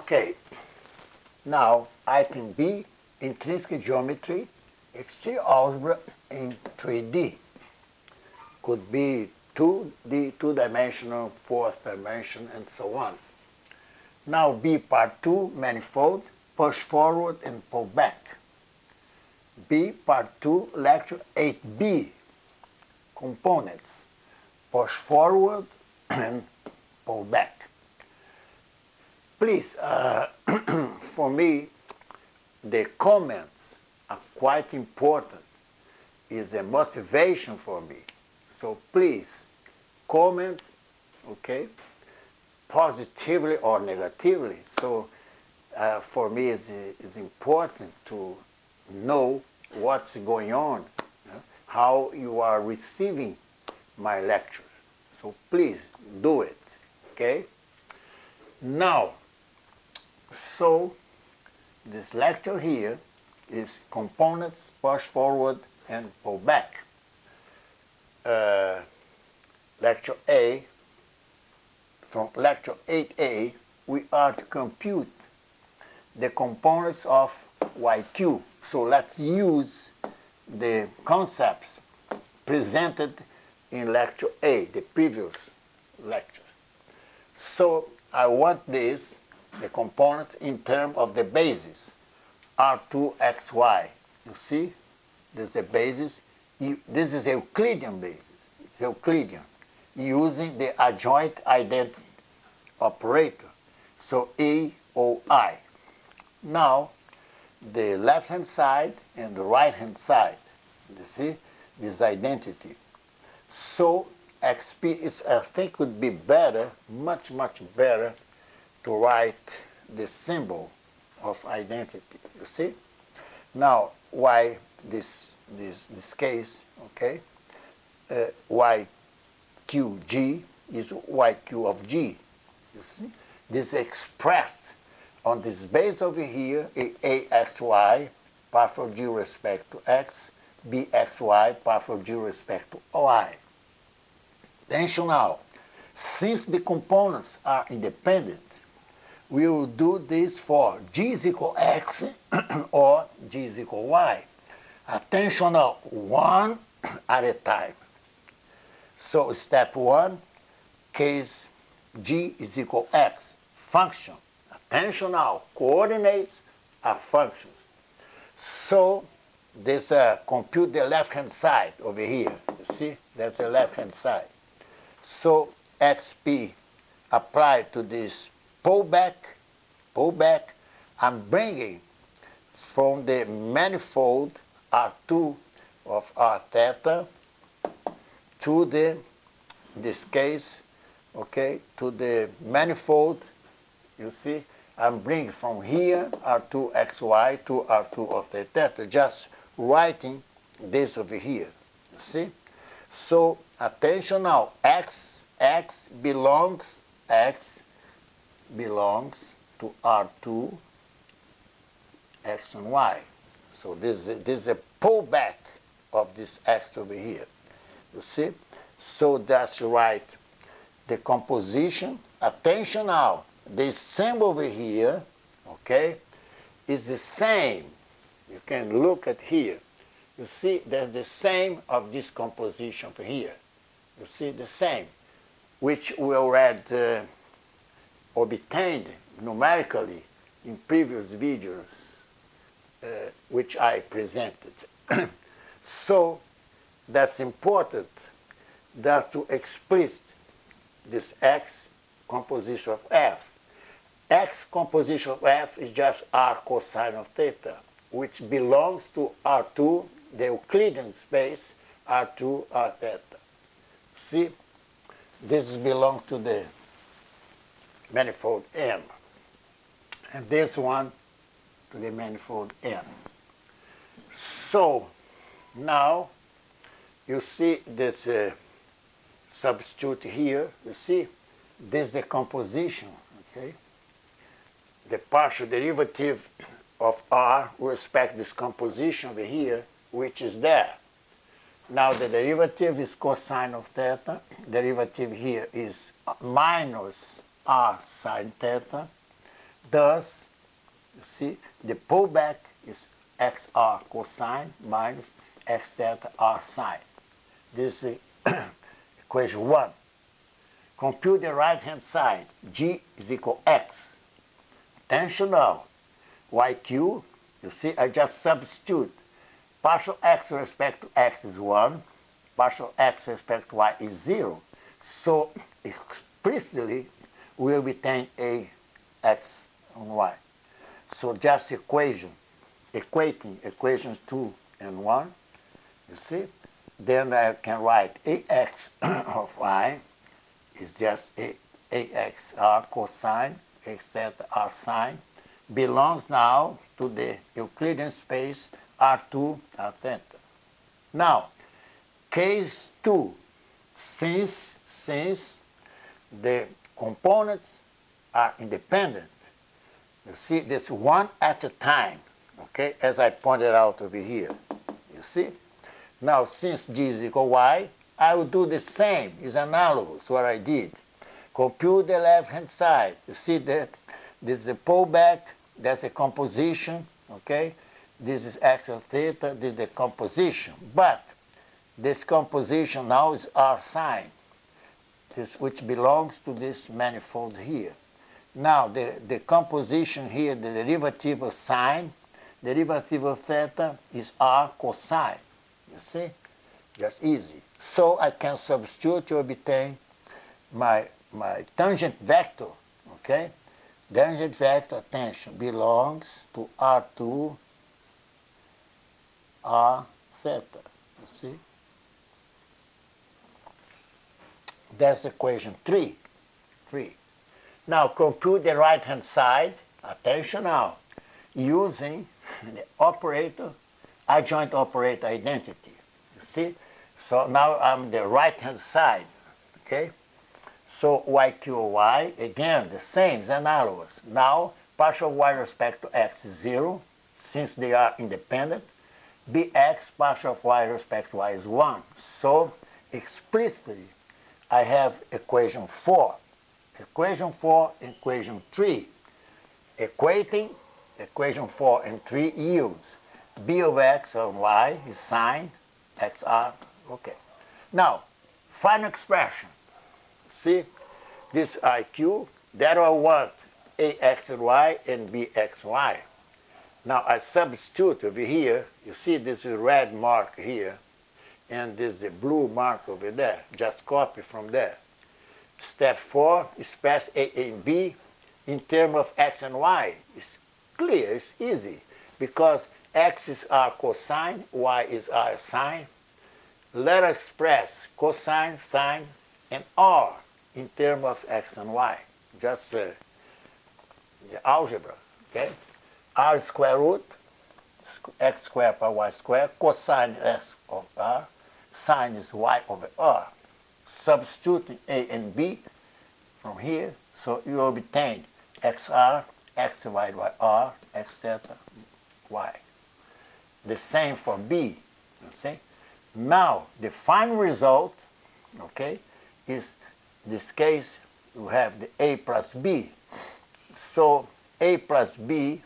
Okay, now item B, intrinsic geometry, extreme algebra in 3D. Could be 2D, two-dimensional, fourth dimension, and so on. Now B, part 2, manifold, push forward and pull back. B, part 2, lecture 8B, components, push forward and pull back. Please, for me, the comments are quite important. It's a motivation for me. So please, comments, okay, positively or negatively. So for me, it's important to know what's going on, how you are receiving my lectures. So please do it, okay? Now, so this lecture here is components, push forward and pull back. Lecture A, from lecture 8A, we are to compute the components of YQ. So let's use the concepts presented in lecture A, the previous lecture. So I want this, the components, in terms of the basis, R2XY. You see, there's a basis. This is Euclidean basis. It's Euclidean, using the adjoint identity operator. So AOI. Now, the left-hand side and the right-hand side, you see, this identity. So XP is, I think, would be better, much better, to write the symbol of identity. You see? Now, why this case? Okay, YQG is YQ of G. You see? This is expressed on this base over here, AXY, powerful G respect to X, BXY, powerful G respect to Y. Attention now, since the components are independent, we will do this for G is equal X or G is equal Y. Attention now, one at a time. So step 1, case G is equal X, function. Attention now, coordinates are functions. So this compute the left-hand side over here. You see, that's the left-hand side. So XP applied to this pullback, I'm bringing from the manifold R2 of R theta to the, in this case, okay, to the manifold, you see, I'm bringing from here R2XY to R2 of the theta, just writing this over here, you see? So attention now, X belongs to R2, X and Y. So this is a pullback of this X over here, you see? So that's right. The composition, attention now, this symbol over here, okay, is the same. You can look at here. You see, there's the same of this composition over here. You see, the same, which we already obtained numerically in previous videos, which I presented. So that's important, that to explicit this X composition of F. X composition of F is just R cosine of theta, which belongs to R2, the Euclidean space, R2, R theta. See, this belongs to the manifold M, and this one to the manifold N. So now you see this substitute here. You see, this is the composition, okay? The partial derivative of R with respect to this composition over here, which is there. Now the derivative is cosine of theta. Derivative here is minus R sine theta. Thus, you see, the pullback is xr cosine minus x theta r sine. This is equation 1. Compute the right-hand side. G is equal x. Attention now. YQ, you see, I just substitute. Partial x with respect to x is 1. Partial x with respect to y is 0. So explicitly, we will obtain a x and y. So just equating equations 2 and 1, you see? Then I can write ax of y is just ax r cosine, x theta r sine, belongs now to the Euclidean space R2, R theta. Now, case 2, since the components are independent, you see this one at a time, okay, as I pointed out over here, you see? Now, since g is equal to y, I will do the same. It's analogous what I did. Compute the left-hand side. You see that this is a pullback, that's a composition, okay? This is x of theta, this is the composition. But this composition now is r sine, this, which belongs to this manifold here. Now, the composition here, the derivative of sine, derivative of theta is r cosine. You see? Just easy. So I can substitute to obtain my tangent vector, okay? Tangent vector, attention, belongs to R2, R theta. You see? That's equation 3. Now compute the right-hand side, attention now, using the operator, adjoint operator identity. You see? So now I'm the right-hand side, okay? So YQY, again, the same, is analogous. Now, partial y respect to x is 0, since they are independent. Bx, partial of y respect to y is 1. So, explicitly, I have equation 4. Equation 4, equation 3. Equating, equation 4 and 3 yields b of x and y is sine xr, okay. Now, final expression. See, this IQ, that I want ax and y and bxy. Now I substitute over here, you see this is red mark here, and this is the blue mark over there, just copy from there. Step 4, express a and b in terms of x and y. It's clear, it's easy, because x is r cosine, y is r sine. Let us express cosine, sine, and r in terms of x and y. Just the algebra, okay? R square root, x squared by y squared, cosine s of r, sine is y over r. Substituting a and b from here, so you obtain xr, x divided by r, x theta, y. The same for b, you see? Now, the final result, okay, is this case, you have the a plus b. So, a plus b,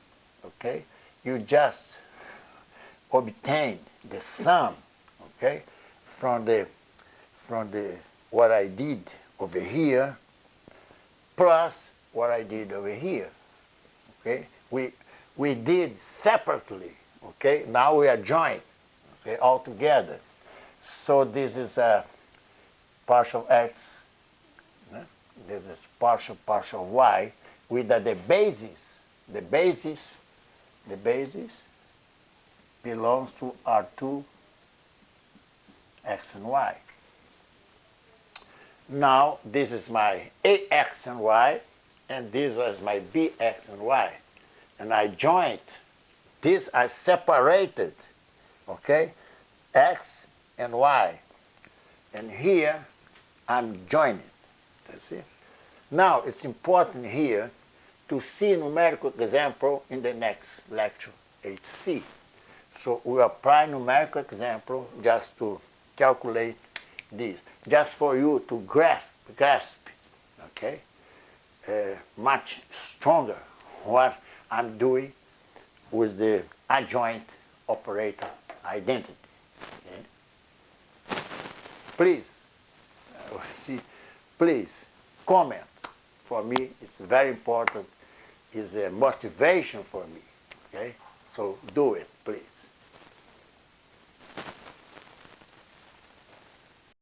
okay, you just obtain the sum, okay, from the what I did over here plus what I did over here, okay? We did separately, okay? Now we are joined, okay, all together. So this is a partial x, this is partial y, with the basis belongs to R2, x and y. Now this is my ax and y, and this is my bx and y. And I joined, this I separated, okay, x and y. And here I'm joining, that's it. Now it's important here to see numerical example in the next lecture, 8C. So we apply numerical example just to calculate this, just for you to grasp, okay, much stronger what I'm doing with the adjoint operator identity. Okay? Please, please comment. For me, it's very important. It's a motivation for me. Okay? So do it, please.